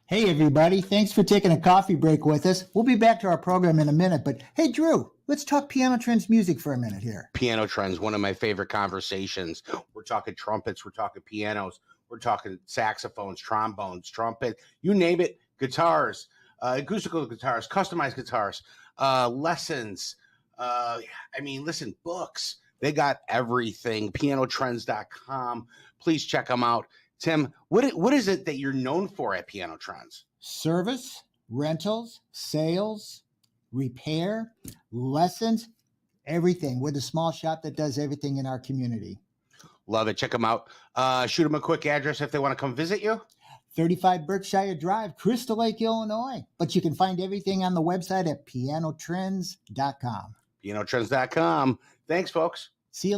Hey, everybody. Thanks for taking a coffee break with us. We'll be back to our program in a minute, but hey, Drew, let's talk Piano Trends music for a minute here. Piano trends, one of my favorite conversations. We're talking trumpets, we're talking pianos, we're talking saxophones, trombones, trumpet, you name it, guitars, acoustical guitars, customized guitars, lessons. Listen, books. They got everything. Pianotrends.com. Please check them out. Tim, what is it that you're known for at Piano Trends? Service, rentals, sales, repair, lessons, everything. We're the small shop that does everything in our community. Love it. Check them out. Shoot them a quick address if they want to come visit you. 35 Berkshire Drive, Crystal Lake, Illinois. But you can find everything on the website at pianotrends.com. Pianotrends.com. Thanks, folks. See you.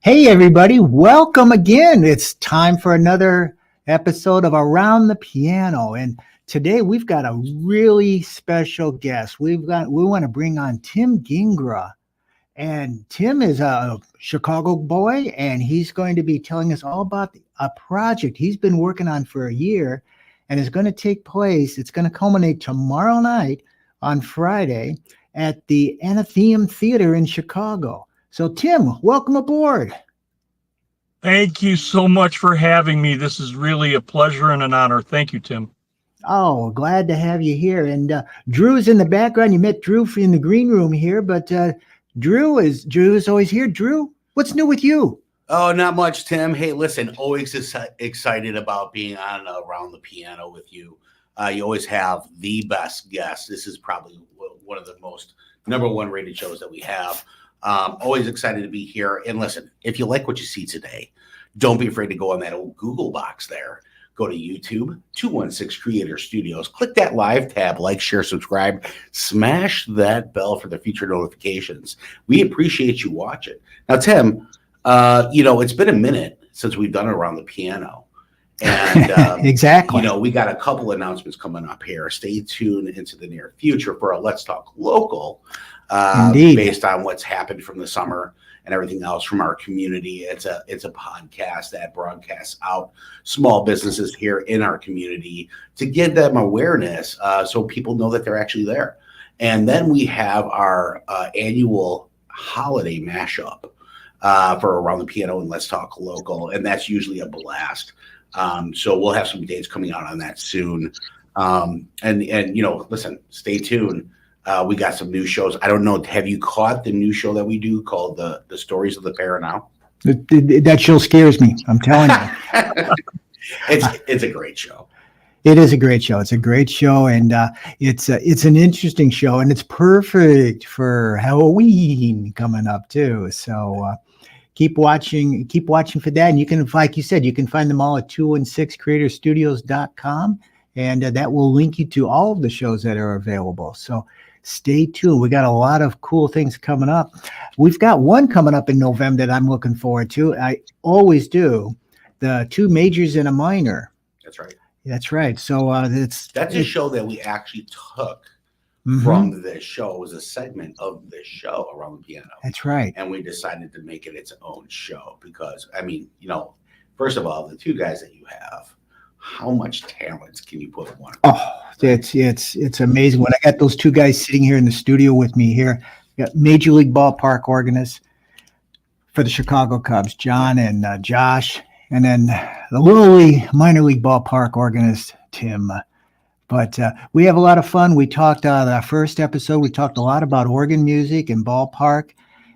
Hey, everybody. Welcome again. It's time for another episode of Around the Piano. And today we've got a really special guest. We want to bring on Tim Gingras. And Tim is a Chicago boy, and he's going to be telling us all about a project he's been working on for a year and is going to take place. It's going to culminate tomorrow night on Friday at the Athenaeum Theater in Chicago. So, Tim, welcome aboard. Thank you so much for having me. This is really a pleasure and an honor. Thank you, Tim. Oh, glad to have you here. And Drew is in the background. You met Drew in the green room here, but Drew is always here. Drew, what's new with you? Oh, not much, Tim. Hey, listen, always excited about being on Around the Piano with you. You always have the best guests. This is probably one of the most number one rated shows that we have. Always excited to be here. And listen, if you like what you see today, don't be afraid to go on that old Google box there. Go to YouTube, 216 Creator Studios. Click that live tab, like, share, subscribe. Smash that bell for the future notifications. We appreciate you watching. Now, Tim, it's been a minute since we've done Around the Piano. And exactly. We got a couple announcements coming up here. Stay tuned into the near future for a Let's Talk Local. Based on what's happened from the summer and everything else from our community. It's a podcast that broadcasts out small businesses here in our community to give them awareness so people know that they're actually there. And then we have our annual holiday mashup for Around the Piano and Let's Talk Local, and that's usually a blast. So we'll have some dates coming out on that soon. Listen, stay tuned. We got some new shows. I don't know. Have you caught the new show that we do called the Stories of the Pair Now? That show scares me. I'm telling you. It's a great show. It is a great show. It's a great show, and it's an interesting show, and it's perfect for Halloween coming up too. So keep watching for that. And you can, like you said, you can find them all at 216creatorstudios.com, and that will link you to all of the shows that are available. So stay tuned. We got a lot of cool things coming up. We've got one coming up in November that I'm looking forward to. I always do. The two majors and a minor. That's right. That's right. So that's a show that we actually took from this show. It was a segment of this show, Around the Piano. That's right. And we decided to make it its own show because, first of all, the two guys that you have, how much talent can you put in one? Oh, it's amazing. When I got those two guys sitting here in the studio with me here, got Major League Ballpark organist for the Chicago Cubs, John and Josh, and then the Little League minor league ballpark organist, Tim. But we have a lot of fun. We talked our first episode. We talked a lot about organ music and ballpark,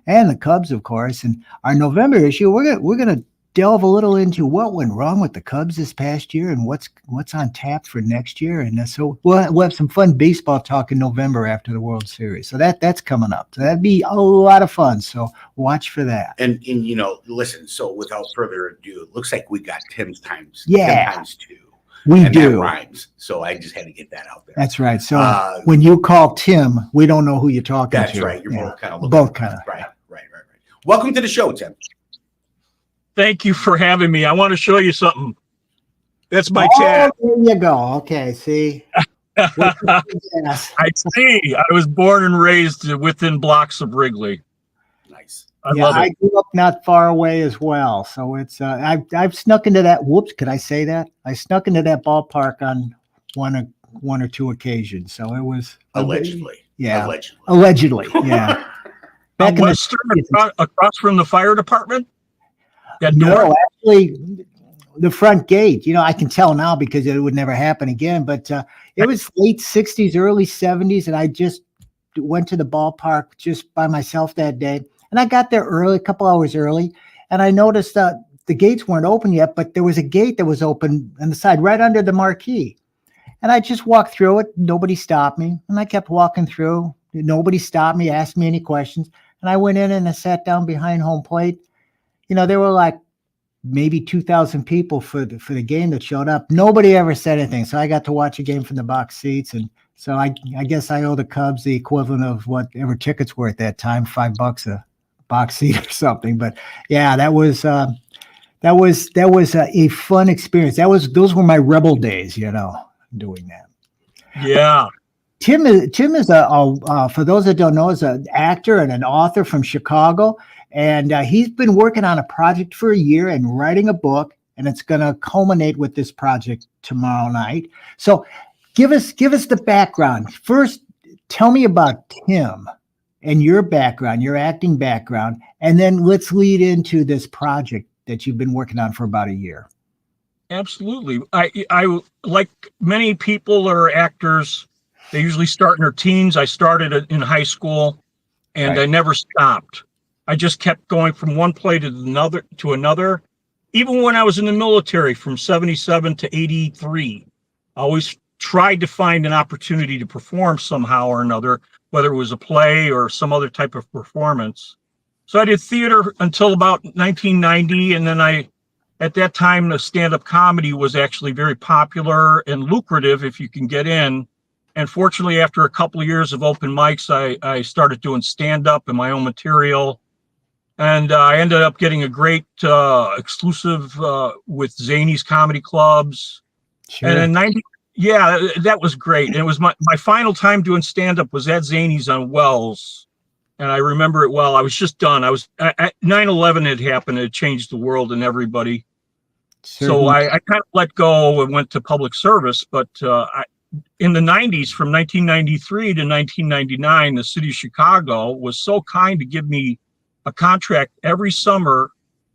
and the Cubs, of course. And our November issue, we're gonna delve a little into what went wrong with the Cubs this past year and what's on tap for next year. And so we'll have some fun baseball talk in November after the World Series. So that's coming up. So that'd be a lot of fun. So watch for that. And listen, so without further ado, it looks like we got Tim's times 2. We and do. that rhymes. So I just had to get that out there. That's right. So when you call Tim, we don't know who you're talking to. That's right. You're both kind of both kind of right. Welcome to the show, Tim. Thank you for having me. I want to show you something. That's my tat. There you go. Okay, see. I see. I was born and raised within blocks of Wrigley. Nice. I love it. I grew up not far away as well. So it's I've snuck into that. Whoops, could I say that? I snuck into that ballpark on one or two occasions. So it was Allegedly. Yeah. Allegedly. Yeah. Back in Western, across from the fire department? No, actually, the front gate. I can tell now because it would never happen again. But it was late 60s, early 70s, and I just went to the ballpark just by myself that day. And I got there early, a couple hours early, and I noticed that the gates weren't open yet, but there was a gate that was open on the side right under the marquee. And I just walked through it. Nobody stopped me. And I kept walking through. Nobody stopped me, asked me any questions. And I went in and I sat down behind home plate. There were like maybe 2,000 people for the game that showed up. Nobody ever said anything. So I got to watch a game from the box seats. And so I guess I owe the Cubs the equivalent of whatever tickets were at that time, $5 a box seat or something. But yeah, that was a fun experience. Those were my rebel days, doing that. Yeah. Tim is for those that don't know, is an actor and an author from Chicago, and he's been working on a project for a year and writing a book, and it's going to culminate with this project tomorrow night. So, give us the background first. Tell me about Tim and your background, your acting background, and then let's lead into this project that you've been working on for about a year. Absolutely. I like many people or actors. They usually start in their teens. I started in high school, and I never stopped. I just kept going from one play to another. Even when I was in the military from 77 to 83, I always tried to find an opportunity to perform somehow or another, whether it was a play or some other type of performance. So I did theater until about 1990, and then at that time, the stand-up comedy was actually very popular and lucrative if you can get in. And fortunately, after a couple of years of open mics, I started doing stand-up and my own material. And I ended up getting a great exclusive with Zany's Comedy Clubs. Sure. And in that was great. And it was my final time doing stand-up was at Zany's on Wells. And I remember it well. I was just done. 9/11 had happened. It changed the world and everybody. Certainly. So I kind of let go and went to public service. But in the 90s, from 1993 to 1999, the city of Chicago was so kind to give me a contract every summer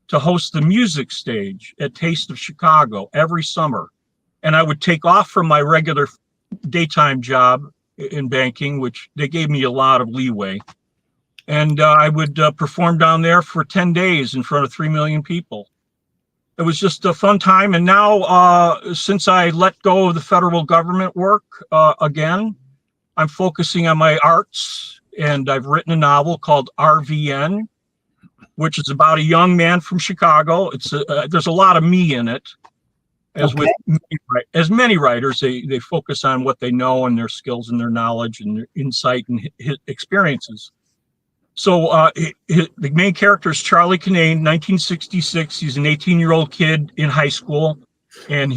to host the music stage at Taste of Chicago every summer. And I would take off from my regular daytime job in banking, which they gave me a lot of leeway. And I would perform down there for 10 days in front of 3 million people. It was just a fun time. And now, since I let go of the federal government work again, I'm focusing on my arts. And I've written a novel called RVN, which is about a young man from Chicago. There's a lot of me in it. As many writers, they focus on what they know and their skills and their knowledge and their insight and experiences. So the main character is Charlie Kinane, 1966. He's an 18-year-old kid in high school. And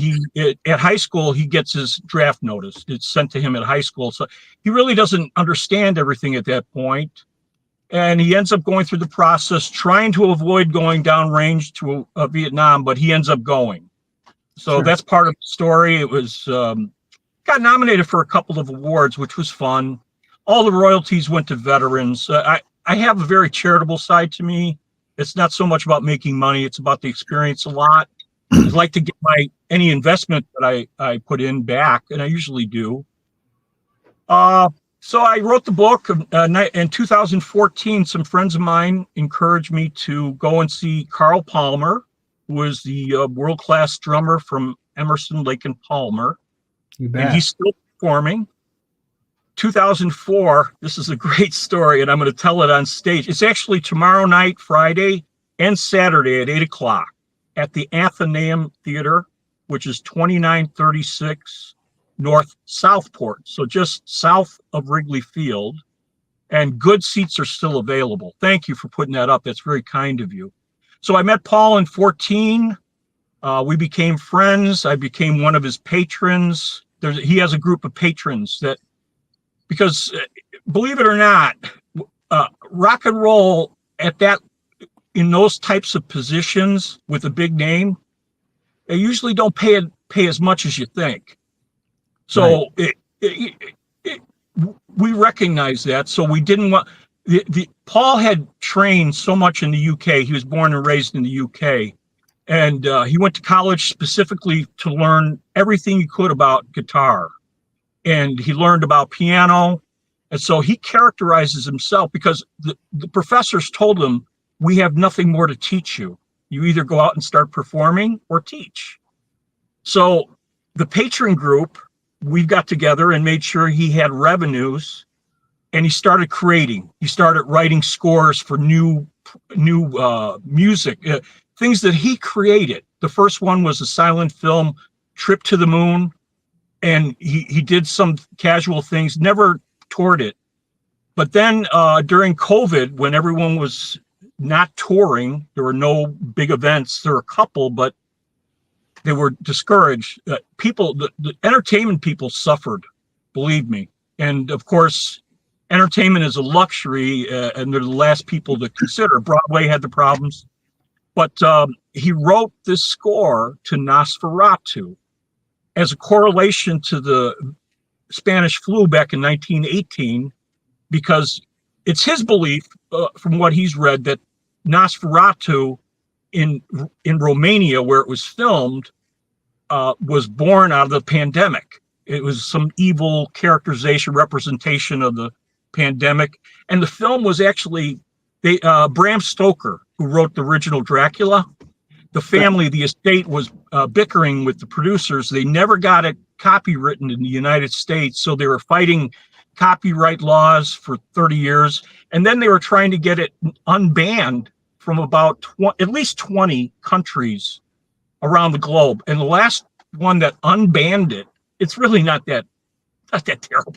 at high school, he gets his draft notice. It's sent to him at high school. So he really doesn't understand everything at that point. And he ends up going through the process, trying to avoid going downrange to Vietnam, but he ends up going. So That's part of the story. It was got nominated for a couple of awards, which was fun. All the royalties went to veterans. I have a very charitable side to me. It's not so much about making money. It's about the experience a lot. I'd like to get any investment that I put in back, and I usually do. So I wrote the book in 2014. Some friends of mine encouraged me to go and see Carl Palmer, who was the world-class drummer from Emerson, Lake and Palmer. You bet. And he's still performing. 2004, this is a great story, and I'm going to tell it on stage. It's actually tomorrow night, Friday, and Saturday at 8 o'clock at the Athenaeum Theater which is 2936 North Southport. So just south of Wrigley Field. And good seats are still available. Thank you for putting that up. That's very kind of you. So I met Paul in 14. We became friends. I became one of his patrons. He has a group of patrons that, because believe it or not, rock and roll in those types of positions with a big name, they usually don't pay as much as you think. So right. We recognize that. So we didn't want Paul had trained so much in the UK. He was born and raised in the UK. And he went to college specifically to learn everything he could about guitar. And he learned about piano. And so he characterizes himself because the professors told him, we have nothing more to teach you. You either go out and start performing or teach. So the patron group, we got together and made sure he had revenues, and he started creating. He started writing scores for new music, things that he created. The first one was a silent film, Trip to the Moon, and he did some casual things, never toured it. But then during COVID, when everyone was not touring, there were no big events. There were a couple, but they were discouraged. The entertainment people suffered, believe me. And of course, entertainment is a luxury, and they're the last people to consider. Broadway had the problems. But he wrote this score to Nosferatu as a correlation to the Spanish flu back in 1918, because it's his belief, from what he's read, that Nosferatu in Romania, where it was filmed, was born out of the pandemic. It was some evil characterization, representation of the pandemic. And the film was actually Bram Stoker, who wrote the original Dracula. The family, the estate, was bickering with the producers. They never got it copywritten in the United States, so they were fighting copyright laws for 30 years. And then they were trying to get it unbanned from about at least 20 countries around the globe. And the last one that unbanned it, it's really not that terrible,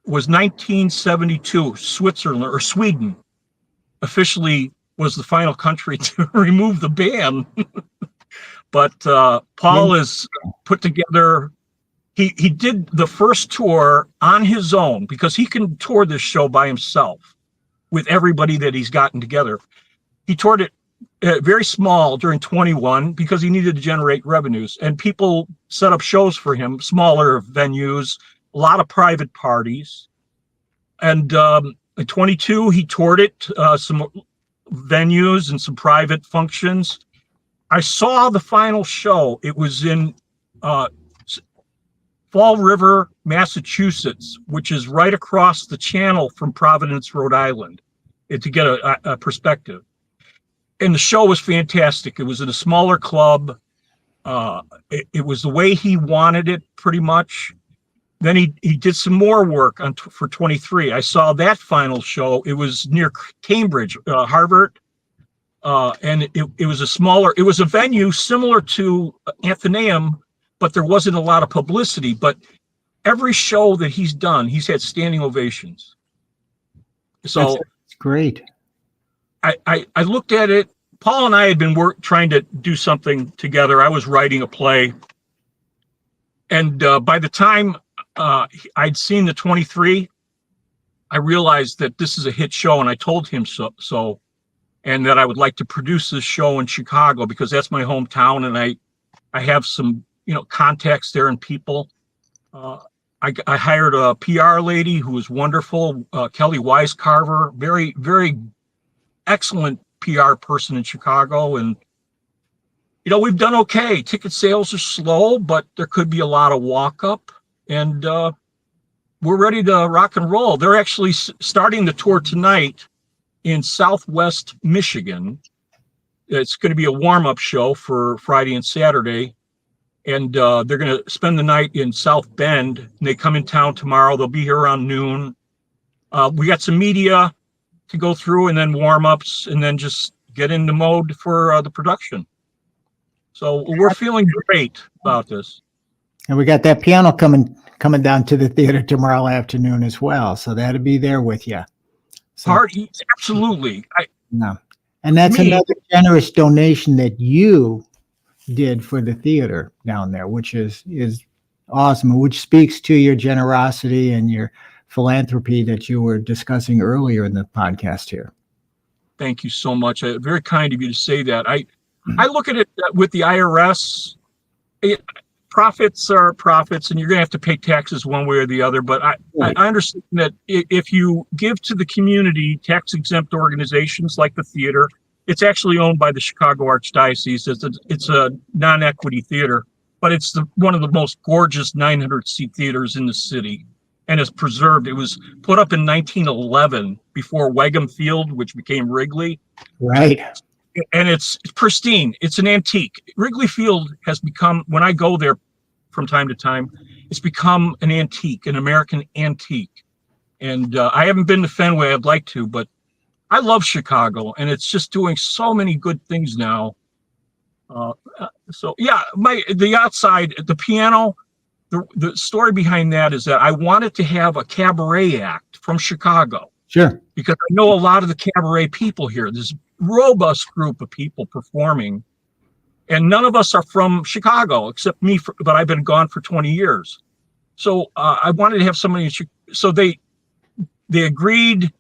was 1972. Switzerland or Sweden officially was the final country to remove the ban. But Paul has put together, he did the first tour on his own, because he can tour this show by himself with everybody that he's gotten together. He toured it very small during 21 because he needed to generate revenues, and people set up shows for him, smaller venues, a lot of private parties. And in 22, he toured it, some venues and some private functions. I saw the final show. It was in Fall River, Massachusetts, which is right across the channel from Providence, Rhode Island, to get a perspective. And the show was fantastic. It was in a smaller club. It was the way he wanted it, pretty much. Then he did some more work for 23. I saw that final show. It was near Cambridge, Harvard. And it was it was a venue similar to Athenaeum, but there wasn't a lot of publicity. But every show that he's done, he's had standing ovations. So that's great. I looked at it. Paul and I had been trying to do something together. I was writing a play. And by the time I'd seen the 23, I realized that this is a hit show, and I told him so, and that I would like to produce this show in Chicago because that's my hometown, and I have some contacts there and people. I hired a PR lady who was wonderful, Kelly Weiscarver, very, very excellent PR person in Chicago, and we've done okay. Ticket sales are slow, but there could be a lot of walk up, and we're ready to rock and roll. They're actually starting the tour tonight in Southwest Michigan. It's going to be a warm-up show for Friday and Saturday, and they're going to spend the night in South Bend, and they come in town tomorrow. They'll be here around noon. We got some media to go through, and then warm-ups, and then just get into mode for the production. So we're feeling great about this. And we got that piano coming down to the theater tomorrow afternoon as well. So that'll be there with you. So, Absolutely. yeah. And that's Me- another generous donation that you did for the theater down there, which is awesome, which speaks to your generosity and your philanthropy that you were discussing earlier in the podcast here. Thank you so much. Very kind of you to say that. I look at it with the IRS. Profits are profits, and you're going to have to pay taxes one way or the other. But I understand that if you give to the community tax-exempt organizations like the theater, it's actually owned by the Chicago Archdiocese. It's a non-equity theater, but it's one of the most gorgeous 900-seat theaters in the city, and it's preserved. It was put up in 1911 before Wegham Field, which became Wrigley. Right. And it's pristine. It's an antique. Wrigley Field has become, when I go there from time to time, it's become an antique, an American antique. And I haven't been to Fenway. I'd like to, but I love Chicago, and it's just doing so many good things now. So yeah, the outside, the piano, the story behind that is that I wanted to have a cabaret act from Chicago. Sure. Because I know a lot of the cabaret people here. There's a robust group of people performing, and none of us are from Chicago except me, but I've been gone for 20 years. So I wanted to have somebody. So they agreed.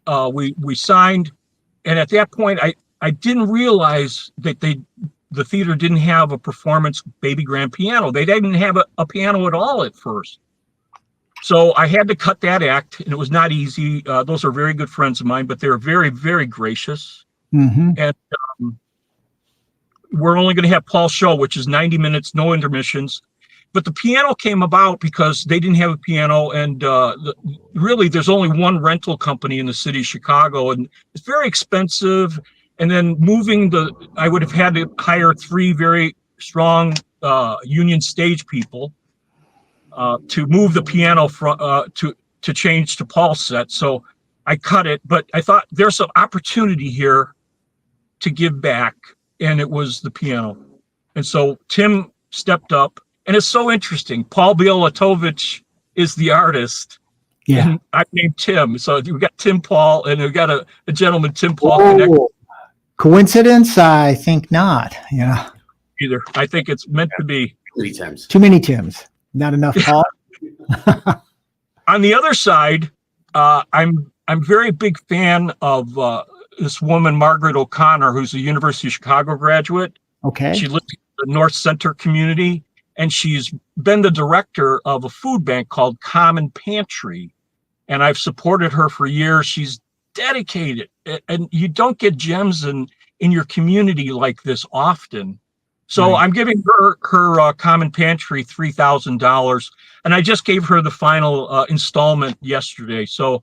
We signed, and at that point, I didn't realize that the theater didn't have a performance baby grand piano. They didn't have a piano at all at first. So I had to cut that act, and it was not easy. Those are very good friends of mine, but they're very, very gracious. Mm-hmm. And we're only going to have Paul's show, which is 90 minutes, no intermissions. But the piano came about because they didn't have a piano, and really, there's only one rental company in the city of Chicago, and it's very expensive. And then I would have had to hire 3 very strong union stage people to move the piano to change to Paul's set. So I cut it, but I thought there's an opportunity here to give back, and it was the piano. And so Tim stepped up, and it's so interesting. Paul Bielatovich is the artist. Yeah. And I named Tim. So we got Tim Paul, and we got a gentleman, Tim Paul. Whoa. Coincidence? I think not. Yeah. Either. I think it's meant to be. 3 times. Too many Tims. Not enough Paul. On the other side, I'm very big fan of this woman, Margaret O'Connor, who's a University of Chicago graduate. Okay. She lives in the North Center community, and she's been the director of a food bank called Common Pantry. And I've supported her for years. She's dedicated, and you don't get gems in your community like this often. So Right. I'm giving her Common Pantry $3,000, and I just gave her the final installment yesterday. So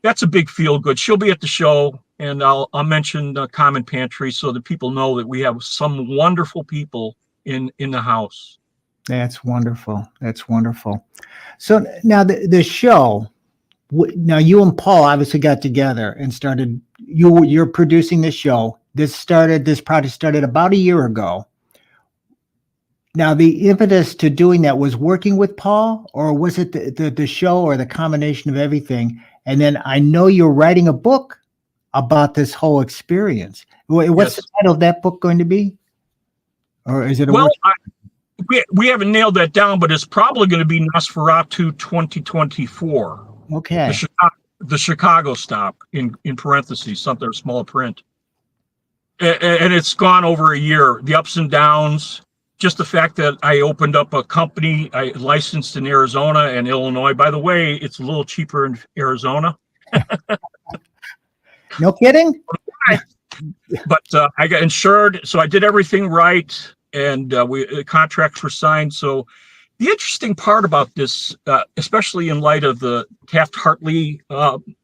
that's a big feel good. She'll be at the show, and I'll mention Common Pantry so that people know that we have some wonderful people in the house. That's wonderful. That's wonderful. So now the show. Now you and Paul obviously got together and started. You're producing this show. This project started about a year ago. Now, the impetus to doing that was working with Paul, or was it the show, or the combination of everything? And then I know you're writing a book about this whole experience. What's the title of that book going to be? Or is it we haven't nailed that down, but it's probably going to be Nosferatu 2024. Okay. The Chicago stop in parentheses, something small print. And it's gone over a year, the ups and downs, just the fact that I opened up a company, I licensed in Arizona and Illinois. By the way, it's a little cheaper in Arizona. No kidding? But I got insured, so I did everything right, and contracts were signed. So the interesting part about this, especially in light of the Taft-Hartley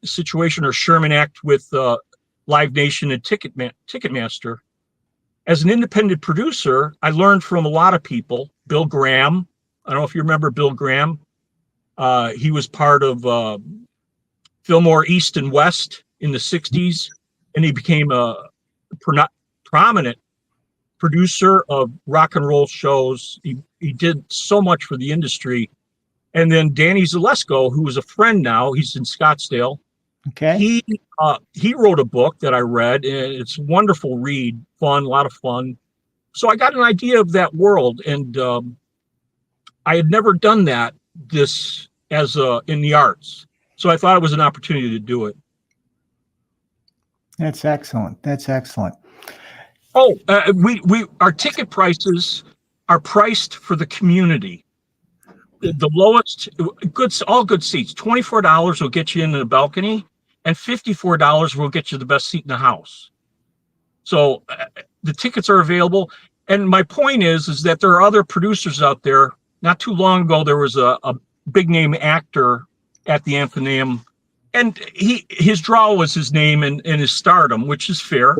situation or Sherman Act with Live Nation and Ticketmaster, as an independent producer, I learned from a lot of people. Bill Graham, I don't know if you remember Bill Graham. He was part of Fillmore East and West in the 60s, and he became a prominent producer of rock and roll shows. He did so much for the industry. And then Danny Zalesko, who is a friend now, he's in Scottsdale. Okay. He wrote a book that I read. And it's a wonderful read, fun, a lot of fun. So I got an idea of that world, and I had never done that in the arts. So I thought it was an opportunity to do it. That's excellent. That's excellent. Oh, our ticket prices are priced for the community. The lowest, all good seats. $24 will get you in the balcony, and $54 will get you the best seat in the house. So the tickets are available. And my point is that there are other producers out there. Not too long ago, there was a big name actor at the Athenaeum, and his draw was his name and his stardom, which is fair.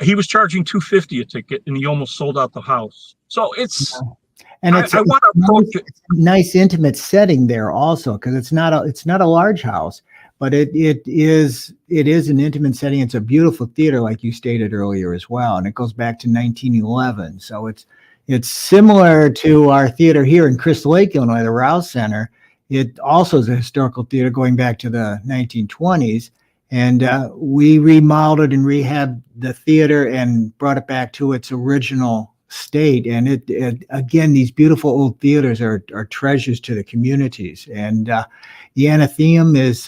He was charging $250 a ticket, and he almost sold out the house. So it's, and it's I want to approach it. Nice intimate setting there also, because it's not a large house, but it is an intimate setting. It's a beautiful theater, like you stated earlier as well, and it goes back to 1911. So it's similar to our theater here in Crystal Lake, Illinois, the Rouse Center. It also is a historical theater going back to the 1920s. And we remodeled and rehabbed the theater and brought it back to its original state. And it again, these beautiful old theaters are treasures to the communities. And the Athenaeum is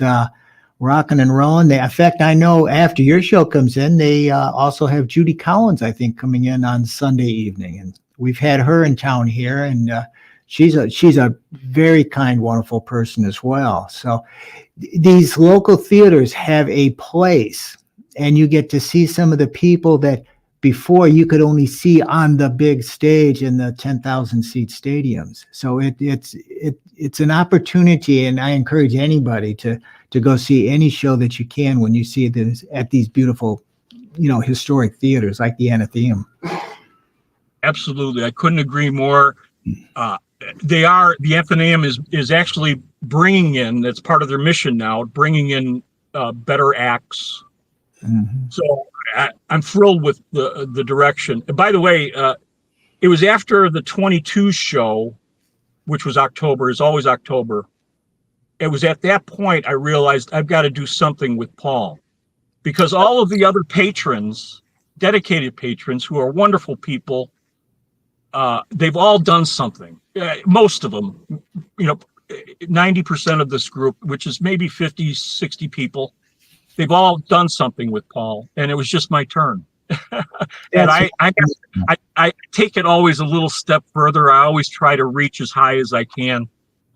rocking and rolling. In fact, I know after your show comes in, they also have Judy Collins, I think, coming in on Sunday evening. And we've had her in town here, and she's a very kind, wonderful person as well. So these local theaters have a place, and you get to see some of the people that before you could only see on the big stage in the 10,000 seat stadiums. So it's an opportunity, and I encourage anybody to go see any show that you can when you see this at these beautiful, historic theaters like the Athenaeum. Absolutely, I couldn't agree more. The Athenaeum is actually bringing in, that's part of their mission now, bringing in better acts. Mm-hmm. So I'm thrilled with the direction. And by the way, it was after the 22 show, which was October, is always October. It was at that point I realized I've got to do something with Paul, because all of the other patrons, dedicated patrons who are wonderful people, they've all done something. Most of them, 90% of this group, which is maybe 50, 60 people, they've all done something with Paul, and it was just my turn. And I take it always a little step further. I always try to reach as high as I can.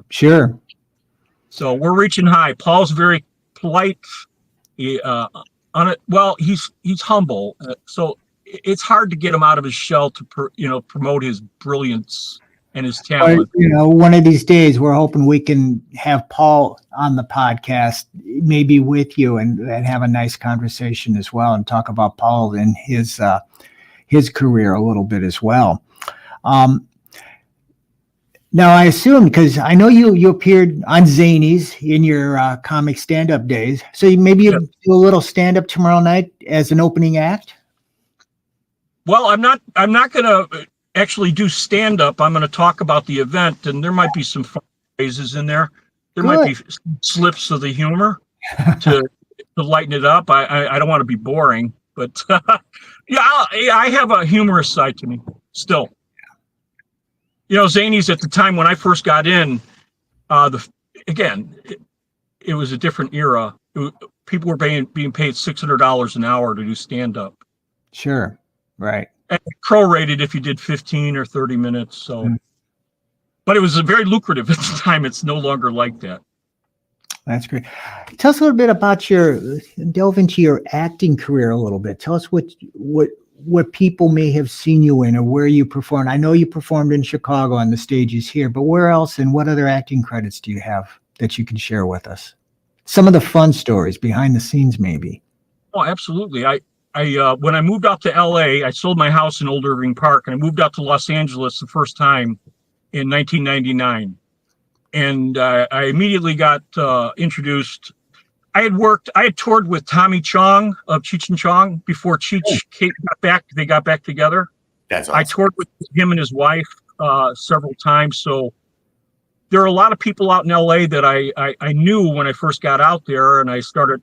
Sure. So we're reaching high. Paul's very polite. He's humble. So it's hard to get him out of his shell to promote his brilliance and his talent. One of these days we're hoping we can have Paul on the podcast, maybe with you, and have a nice conversation as well, and talk about Paul and his career a little bit as well. Now I assume, because I know you appeared on Zanies in your comic stand-up days, so maybe do a little stand-up tomorrow night as an opening act. Well, I'm not going to actually do stand-up. I'm going to talk about the event, and there might be some fun phrases in there. There might be slips of the humor to lighten it up. I don't want to be boring, but I have a humorous side to me still. Zanies, at the time when I first got in, it was a different era. People were being paid $600 an hour to do stand-up. Sure, right. And prorated if you did 15 or 30 minutes. So, but it was very lucrative at the time. It's no longer like that. That's great. Tell us a little bit about delve into your acting career a little bit. Tell us what people may have seen you in, or where you performed. I know you performed in Chicago on the stages here, but where else, and what other acting credits do you have that you can share with us? Some of the fun stories behind the scenes, maybe. Oh, absolutely. I when I moved out to LA, I sold my house in Old Irving Park, and I moved out to Los Angeles the first time in 1999. And I immediately got introduced. I had toured with Tommy Chong of Cheech and Chong before Cheech got back. They got back together. That's I awesome. toured with him and his wife several times. So there are a lot of people out in LA that I knew when I first got out there, and I started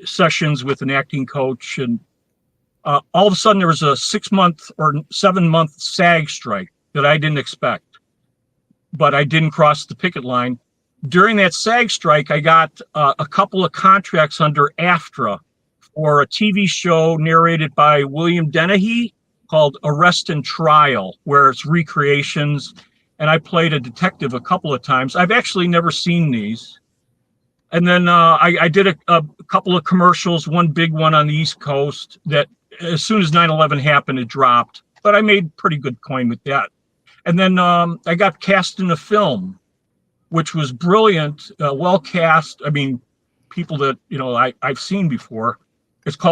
sessions with an acting coach. And all of a sudden, there was a 6-month or 7-month SAG strike that I didn't expect, but I didn't cross the picket line. During that SAG strike, I got a couple of contracts under AFTRA for a TV show narrated by William Dennehy called Arrest and Trial, where it's recreations. And I played a detective a couple of times. I've actually never seen these. And then I did a couple of commercials, one big one on the East Coast that as soon as 9/11 happened, it dropped. But I made pretty good coin with that. And then I got cast in a film, which was brilliant, well cast. I mean, people that I've seen before.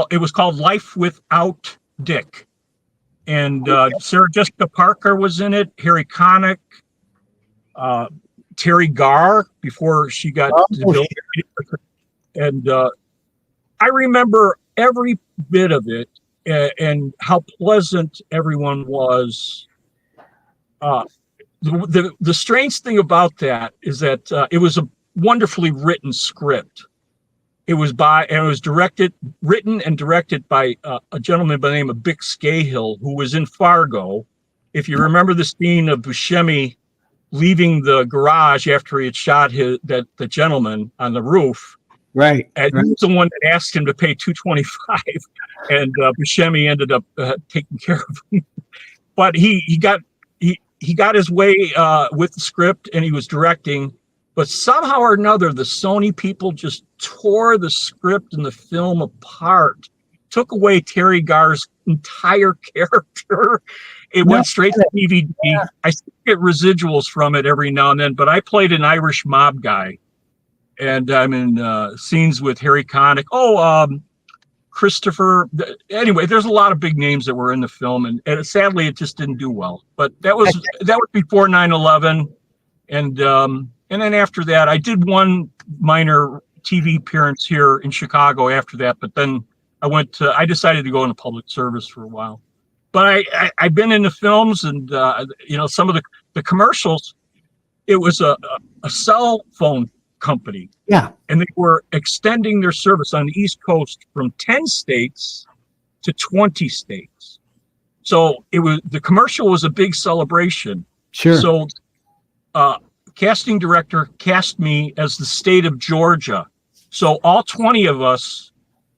It was called Life Without Dick, and Sarah Jessica Parker was in it. Harry Connick, Terry Garr before she got debilitated, and I remember every bit of it and how pleasant everyone was. The strange thing about that is that it was a wonderfully written script. It was written and directed by a gentleman by the name of Bick Scahill, who was in Fargo. If you remember the scene of Buscemi leaving the garage after he had shot the gentleman on the roof, Right. and he was the one that asked him to pay $225, and Buscemi ended up taking care of him. But he got his way with the script, and he was directing. But somehow or another, the Sony people just tore the script and the film apart, took away Terry Garr's entire character. It went straight to DVD. Yeah. I still get residuals from it every now and then, but I played an Irish mob guy. And I'm in scenes with Harry Connick. Christopher. Anyway, there's a lot of big names that were in the film, and sadly, it just didn't do well. But that was before 9/11, and then after that, I did one minor TV appearance here in Chicago. After that, but then I decided to go into public service for a while. But I've been in the films, and some of the commercials. It was a cell phone company. Yeah. And they were extending their service on the East Coast from 10 states to 20 states. So the commercial was a big celebration. Sure. So casting director cast me as the state of Georgia. So all 20 of us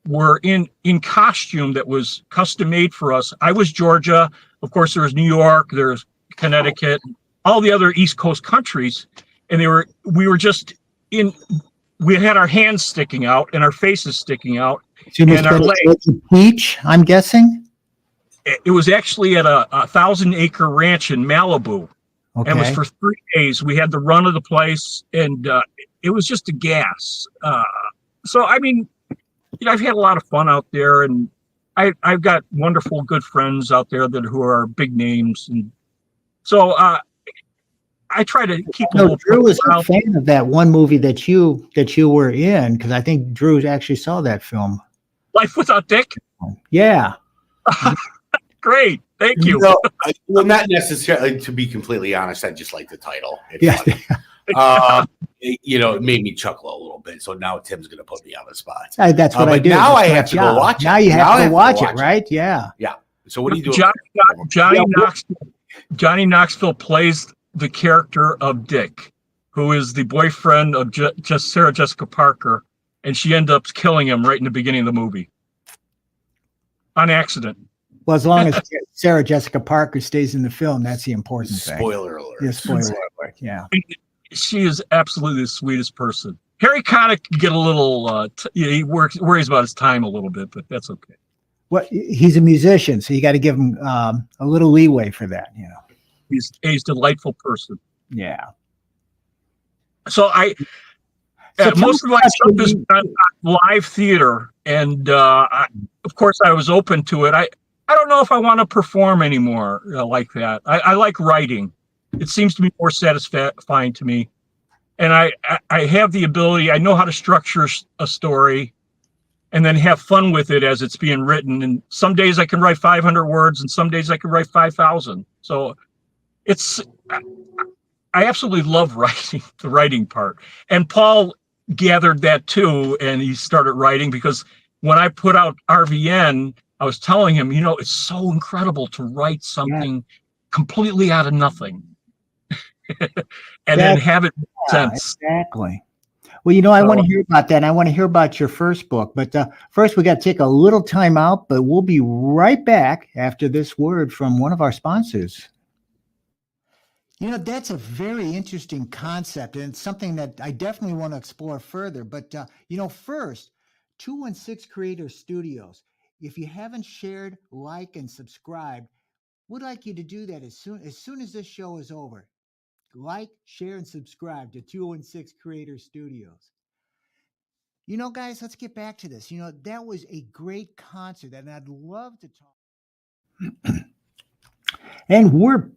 were in costume that was custom made for us. I was Georgia. Of course, there was New York, there's Connecticut, all the other East Coast countries. And we had our hands sticking out and our faces sticking out. So and our legs. Beach, I'm guessing? It was actually at a 1,000-acre ranch in Malibu. Okay. And it was for 3 days. We had the run of the place, and it was just a gas. So, I mean, I've had a lot of fun out there, and I've got wonderful, good friends out there who are big names. And so I try to keep. No, Drew was a fan of that one movie that you were in, because I think Drew actually saw that film. Life Without Dick? Yeah. Great. Thank you. Well, not necessarily, to be completely honest. I just like the title. It's it made me chuckle a little bit. So now Tim's going to put me on the spot. That's what I do. Now I have to go watch it. Now you have to watch it, right? Yeah. Yeah. So what do you do? Johnny Knoxville plays the character of Dick, who is the boyfriend of Sarah Jessica Parker, and she ends up killing him right in the beginning of the movie on accident. Well, as long as Sarah Jessica Parker stays in the film, that's the important thing. Spoiler alert. Yeah, spoiler alert. Yeah. She is absolutely the sweetest person. Harry Connick can get a little, he worries about his time a little bit, but that's okay. Well, he's a musician, so you got to give him a little leeway for that, He's a delightful person. Yeah. So most of my stuff is live theater, and of course I was open to it. I don't know if I want to perform anymore like that. I like writing. It seems to be more satisfying to me. And I have the ability, I know how to structure a story. and then have fun with it as it's being written. And some days I can write 500 words and some days I can write 5,000. So it's, I absolutely love writing, the writing part. And Paul gathered that too, and he started writing, because when I put out RVN, I was telling him, it's so incredible to write something completely out of nothing and then have it make sense. Exactly. Well, I want to hear about that. And I want to hear about your first book. But first, we got to take a little time out, but we'll be right back after this word from one of our sponsors. That's a very interesting concept, and it's something that I definitely want to explore further. But, first, 216 Creator Studios. If you haven't shared, like, and subscribed, we'd like you to do that as soon as this show is over. Like, share, and subscribe to 216 Creator Studios. Guys, let's get back to this. That was a great concert, and I'd love to talk. And we're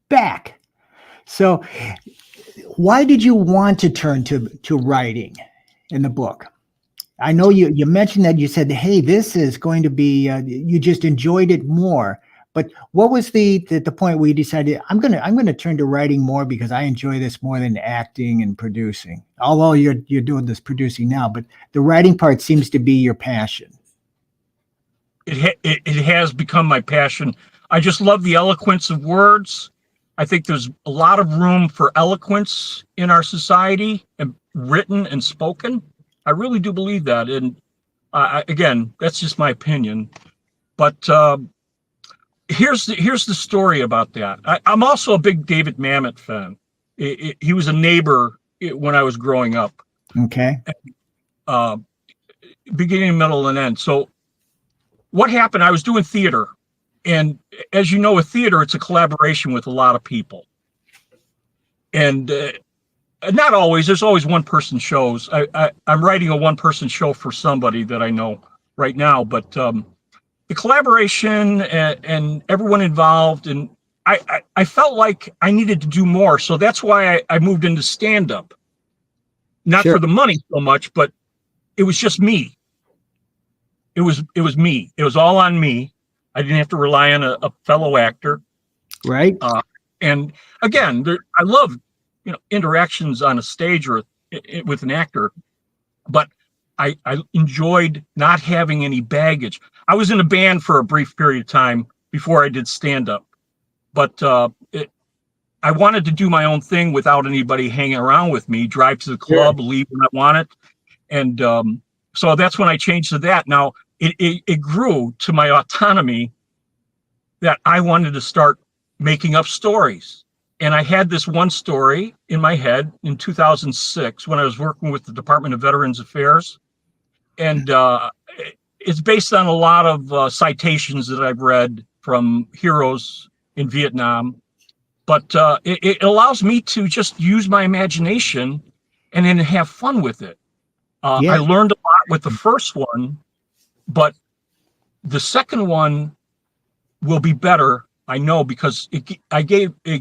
back. So, why did you want to turn to writing in the book? I know you mentioned that you said, hey, this is going to be, you just enjoyed it more. But what was the point where you decided, I'm gonna turn to writing more because I enjoy this more than acting and producing? Although you're doing this producing now, but the writing part seems to be your passion. It has become my passion. I just love the eloquence of words. I think there's a lot of room for eloquence in our society, and written and spoken. I really do believe that. And again, that's just my opinion. But here's the story about that. I'm also a big David Mamet fan. He was a neighbor when I was growing up. Okay. Beginning, middle, and end. So what happened? I was doing theater. And as you know, with theater, it's a collaboration with a lot of people. And not always. There's always one-person shows. I'm writing a one-person show for somebody that I know right now. But the collaboration and everyone involved, and I felt like I needed to do more. So that's why I moved into stand-up. Not Sure. for the money so much, but it was just me. It was me. It was all on me. I didn't have to rely on a fellow actor. Right. And again, I love, interactions on a stage or with an actor, but I enjoyed not having any baggage. I was in a band for a brief period of time before I did stand-up, but I wanted to do my own thing without anybody hanging around with me, drive to the club, leave when I wanted. And so that's when I changed to that. Now, it grew to my autonomy that I wanted to start making up stories. And I had this one story in my head in 2006 when I was working with the Department of Veterans Affairs. And it's based on a lot of citations that I've read from heroes in Vietnam. But it allows me to just use my imagination and then have fun with it. I learned a lot with the first one, but the second one will be better, I know, because it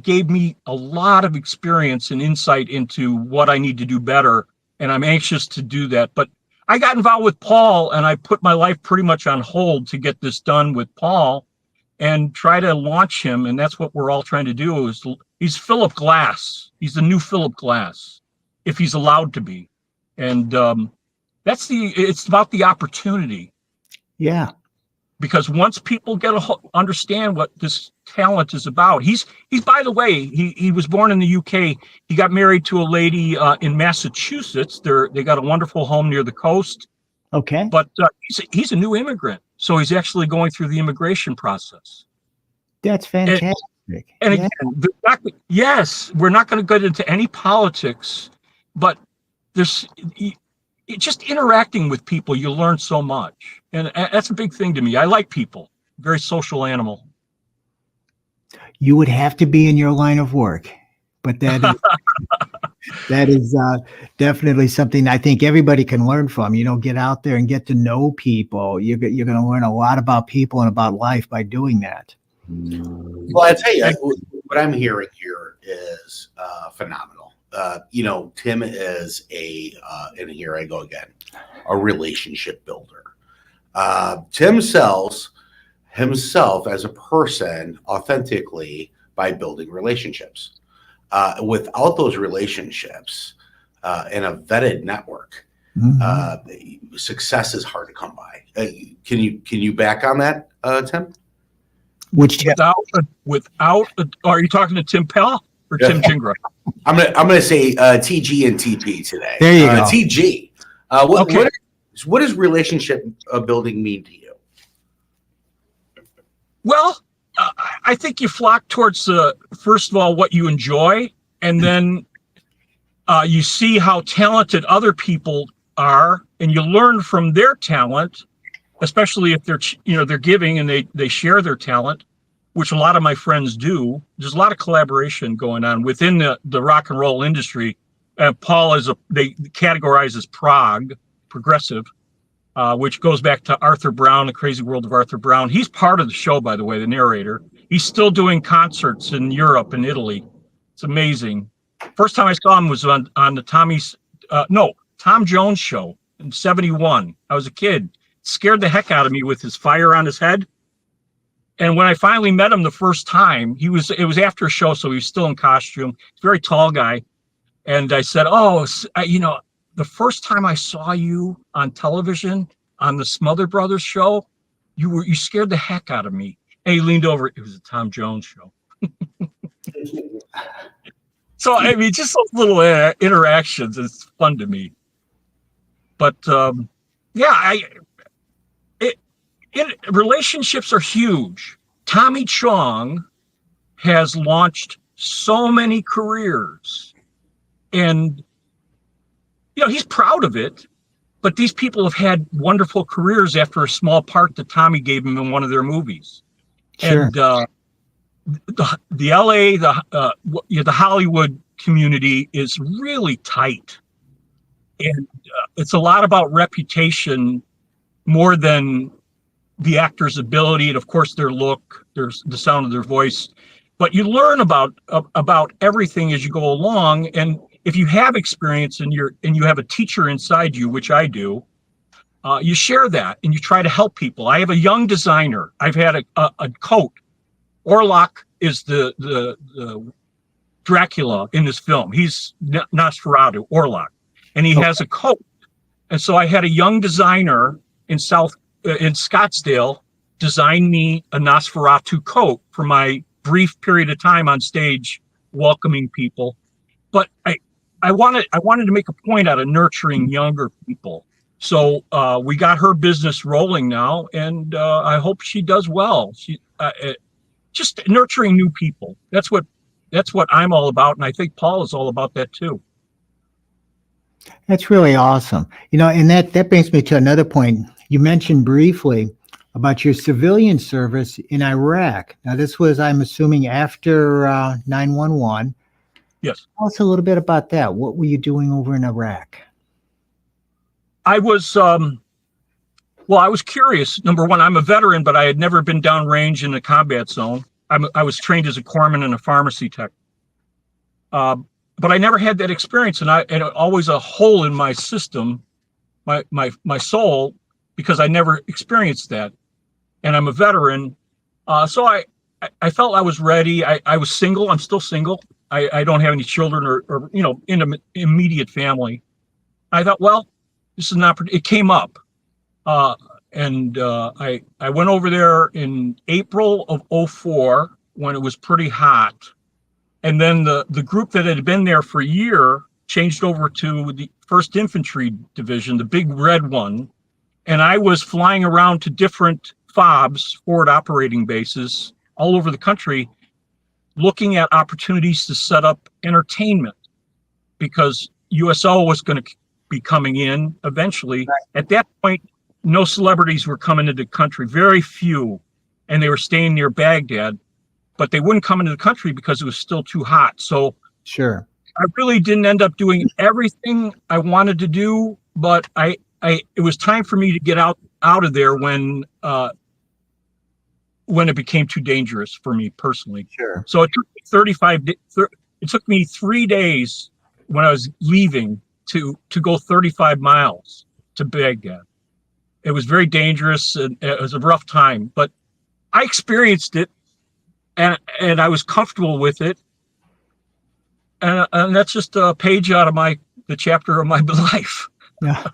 gave me a lot of experience and insight into what I need to do better, and I'm anxious to do that. But I got involved with Paul, and I put my life pretty much on hold to get this done with Paul and try to launch him, and that's what we're all trying to do. He's Philip Glass. He's the new Philip Glass, if he's allowed to be. And it's about the opportunity. Yeah. Because once people understand what this talent is about, he's by the way, he was born in the UK. He got married to a lady in Massachusetts. They got a wonderful home near the coast. Okay. But he's a new immigrant, so he's actually going through the immigration process. That's fantastic. And again, yes, we're not going to get into any politics, but there's just interacting with people. You learn so much, and that's a big thing to me. I like people. Very social animal. You would have to be in your line of work, but that is definitely something I think everybody can learn from. Get out there and get to know people. You're going to learn a lot about people and about life by doing that. Well, I tell you, what I'm hearing here is phenomenal. Tim is and here I go again. a relationship builder. Tim sells himself as a person authentically by building relationships. Without those relationships and a vetted network, success is hard to come by. Can you back on that, Tim? Which Are you talking to Tim Pell or Tim Gingras? I'm gonna say TG and TP today. There you go. TG. What does relationship building mean to you? Well, I think you flock towards first of all what you enjoy, and then you see how talented other people are, and you learn from their talent, especially if they're giving and they share their talent, which a lot of my friends do. There's a lot of collaboration going on within the rock and roll industry. Paul they categorize as progressive, which goes back to Arthur Brown, The Crazy World of Arthur Brown. He's part of the show, by the way, the narrator. He's still doing concerts in Europe and Italy. It's amazing. First time I saw him was on the Tom Jones show in '71. I was a kid. Scared the heck out of me with his fire on his head. And when I finally met him the first time, it was after a show, so he was still in costume. He's a very tall guy. And I said, the first time I saw you on television on the Smother Brothers show, you scared the heck out of me. And he leaned over. It was a Tom Jones show. So, I mean, just those little interactions, it's fun to me. But, relationships are huge. Tommy Chong has launched so many careers, and he's proud of it. But these people have had wonderful careers after a small part that Tommy gave them in one of their movies. Sure. And the LA, the Hollywood community is really tight, and it's a lot about reputation more than the actor's ability, and of course their look, there's the sound of their voice. But you learn about everything as you go along, and if you have experience and you have a teacher inside you, which I do, you share that and you try to help people. I have a young designer. I've had a coat. Orlok is the Dracula in this film. He's Nosferatu, Orlok, and he has a coat. And so I had a young designer in Scottsdale design me a Nosferatu coat for my brief period of time on stage, welcoming people. But I wanted to make a point out of nurturing younger people. So we got her business rolling now, and I hope she does well. She just nurturing new people. That's what I'm all about, and I think Paul is all about that too. That's really awesome. And that brings me to another point. You mentioned briefly about your civilian service in Iraq. Now, this was, I'm assuming, after 9/11. Yes. Tell us a little bit about that. What were you doing over in Iraq? I was, I was curious. Number one, I'm a veteran, but I had never been downrange in the combat zone. I was trained as a corpsman and a pharmacy tech. But I never had that experience, and always a hole in my system, my soul, because I never experienced that. And I'm a veteran, so I felt I was ready. I was single. I'm still single. I don't have any children or in an immediate family. I thought, well, this is an opportunity. It came up, and I went over there in April of '04 when it was pretty hot. And then the group that had been there for a year changed over to the 1st Infantry Division, the big red one. And I was flying around to different FOBs, forward operating bases, all over the country, looking at opportunities to set up entertainment, because USO was going to be coming in eventually. Right. At that point, no celebrities were coming into the country, very few, and they were staying near Baghdad. But they wouldn't come into the country because it was still too hot. So sure, I really didn't end up doing everything I wanted to do, but it was time for me to get out of there when it became too dangerous for me personally. Sure. So it took me 3 days when I was leaving to go 35 miles to Baghdad. It was very dangerous, and it was a rough time, but I experienced it, and I was comfortable with it, and that's just a page out of the chapter of my life. Yeah.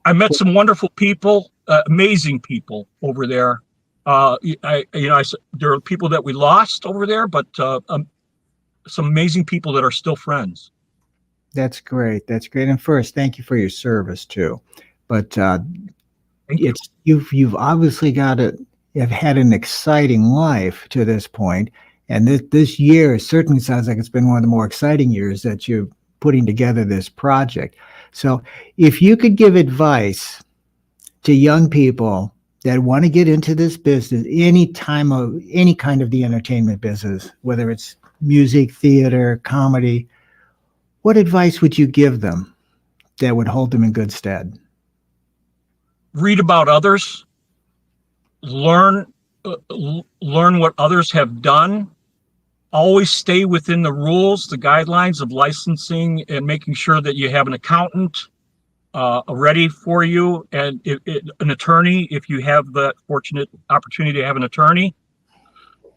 I met some wonderful people, amazing people over there. There are people that we lost over there, but some amazing people that are still friends. That's great. That's great. And first, thank you for your service too. But you've obviously have had an exciting life to this point, and this year certainly sounds like it's been one of the more exciting years that you're putting together this project. So, if you could give advice to young people that want to get into this business, any kind of the entertainment business, whether it's music, theater, comedy, what advice would you give them that would hold them in good stead? Read about others, learn what others have done, always stay within the rules, the guidelines of licensing, and making sure that you have an accountant ready for you, and an attorney if you have the fortunate opportunity to have an attorney.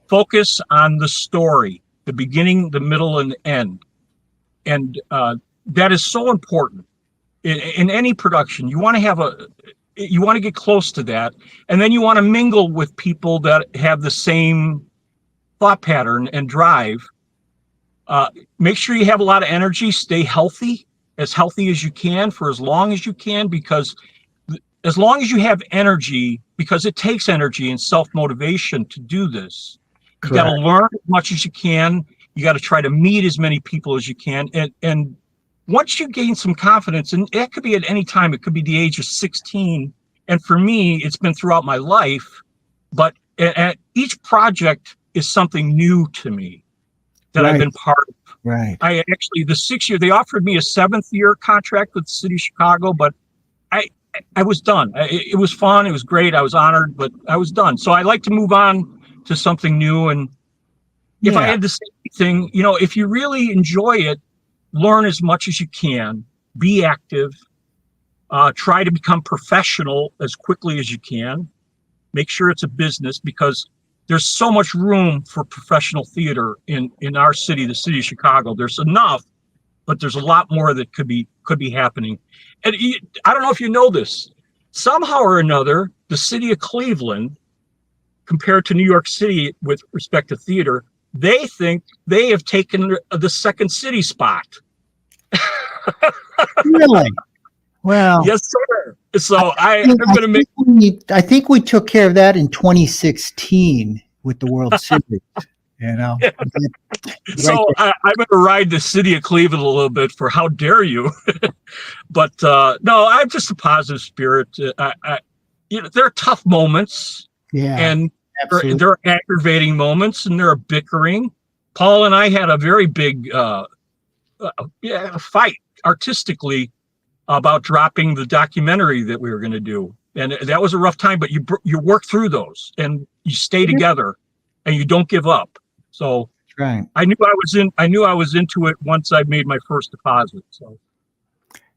Focus on the story, the beginning, the middle, and the end. And that is so important in any production. You want to get close to that, and then you want to mingle with people that have the same thought pattern and drive. Make sure you have a lot of energy. Stay healthy as you can for as long as you can, because as long as you have energy, because it takes energy and self-motivation to do this. You got to learn as much as you can. You got to try to meet as many people as you can. And once you gain some confidence, and that could be at any time, it could be the age of 16. And for me, it's been throughout my life, but at each project is something new to me that I've been part of. Right. I actually, the 6 year, they offered me a 7th year contract with the city of Chicago, but I was done. It was fun. It was great. I was honored, but I was done. So I like to move on to something new. And if I had the same thing, if you really enjoy it, learn as much as you can, be active, try to become professional as quickly as you can, make sure it's a business, because there's so much room for professional theater in our city, the city of Chicago. There's enough, but there's a lot more that could be happening. And I don't know if you know this, somehow or another, the city of Cleveland, compared to New York City with respect to theater, they think they have taken the second city spot. Really? Well, yes, sir. So I'm going to make. I think we took care of that in 2016 with the World Series. So I'm going to ride the city of Cleveland a little bit for how dare you, but no, I'm just a positive spirit. There are tough moments, and there are aggravating moments, and there are bickering. Paul and I had a very big fight artistically about dropping the documentary that we were going to do, and that was a rough time. But you work through those, and you stay together, and you don't give up. So right. I knew I was into it once I made my first deposit. So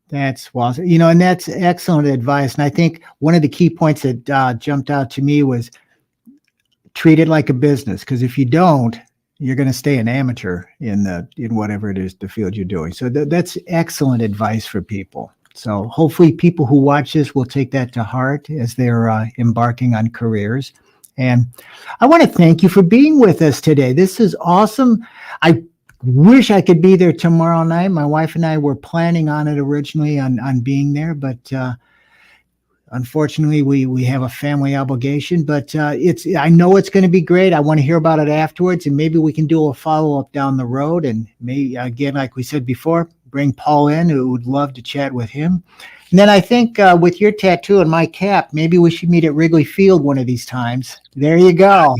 that's awesome. And that's excellent advice. And I think one of the key points that jumped out to me was treat it like a business, because if you don't, you're going to stay an amateur in whatever it is, the field you're doing. So that's excellent advice for people. So hopefully people who watch this will take that to heart as they're embarking on careers. And I want to thank you for being with us today. This is awesome. I wish I could be there tomorrow night. My wife and I were planning on it originally on being there, but unfortunately we have a family obligation. But I know it's going to be great. I want to hear about it afterwards, and maybe we can do a follow-up down the road. And maybe, again, like we said before, bring Paul in, who would love to chat with him. And then I think with your tattoo and my cap, maybe we should meet at Wrigley Field one of these times. There you go.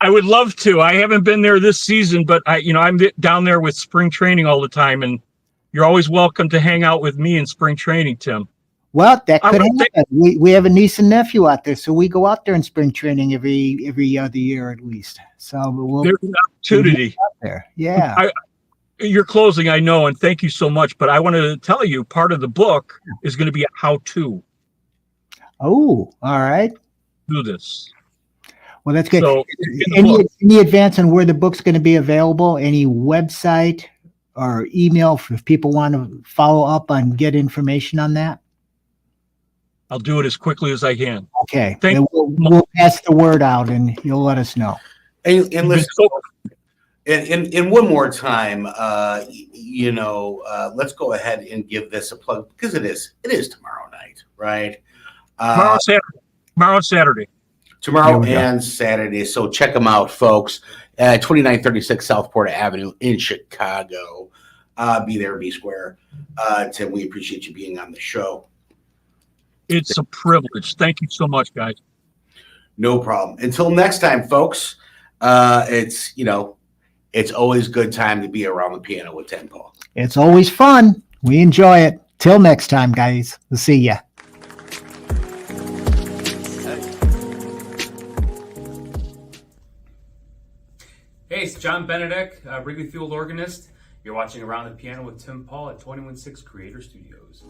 I would love to. I haven't been there this season, but I'm down there with spring training all the time, and you're always welcome to hang out with me in spring training, Tim. Well, that could happen. We have a niece and nephew out there, so we go out there in spring training every other year at least. So there's an opportunity out there. Yeah. You're closing, I know, and thank you so much. But I want to tell you, part of the book is going to be a how-to. Oh, all right. Do this. Well, that's good. So get the Any book. any advance on where the book's going to be available? Any website or email if people want to follow up on get information on that? I'll do it as quickly as I can. Okay, Thank then you. we'll pass the word out, and you'll let us know. And You've been listen, so- and one more time, let's go ahead and give this a plug because it is tomorrow night, right? tomorrow Saturday. Tomorrow Saturday. Tomorrow There we go. and Saturday. So check them out, folks. 2936 Southport Avenue in Chicago. Be there, be square. Tim, we appreciate you being on the show. It's a privilege. Thank you so much, guys. No problem. Until next time, folks. It's always good time to be around the piano with Tim Paul. It's always fun. We enjoy it. Till next time, guys. We'll see ya. Hey, it's John Benedict, Wrigley Field organist. You're watching Around the Piano with Tim Paul at 216 Creator Studios.